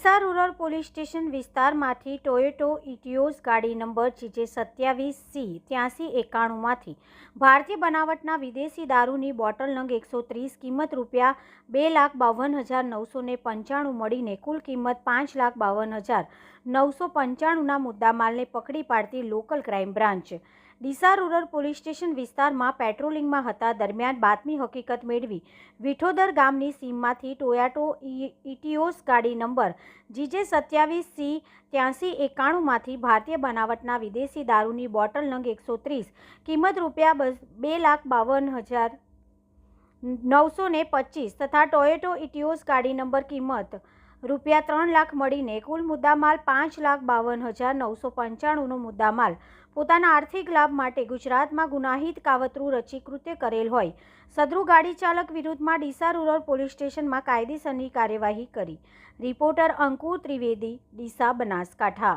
Deesa rural police station વિસ્તારમાંથી ટોયોટો Etios ગાડી number GJ27C 8391માંથી ભારતીય બનાવટના વિદેશી દારૂની બોટલ નંગ 130 કિંમત ₹2,52,995 મળીને કુલ કિંમત ₹5,52,995ના મુદ્દામાલને પકડી પાડતી local crime branch Deesa rural police station વિસ્તારમાં પેટ્રોલિંગમાં હતા દરમિયાન બાતમી હકીકત મેળવી વિઠોદર ગામની સીમમાંથી ટોયોટો ઇટિયોસ ગાડી નંબર GJ27C 8391માંથી ભારતીય બનાવટના વિદેશી દારૂની બોટલ નંગ 130 કિંમત ₹2,લાખ52,925 તથા ટોયોટો ઇટિયોસ ગાડી નંબર કિંમત ₹3 લાખ મળીને કુલ મુદ્દામાલ ₹5,52,995નો મુદ્દામાલ પોતાના આર્થિક લાભ માટે ગુજરાતમાં ગુનાહિત કાવતરું રચી કૃત્ય કરેલ હોય સદરુ ગાડી ચાલક વિરુદ્ધમાં ડીસા રૂરલ પોલીસ સ્ટેશનમાં કાયદેસરની કાર્યવાહી કરી. રિપોર્ટર અંકુર ત્રિવેદી, ડીસા, બનાસકાંઠા.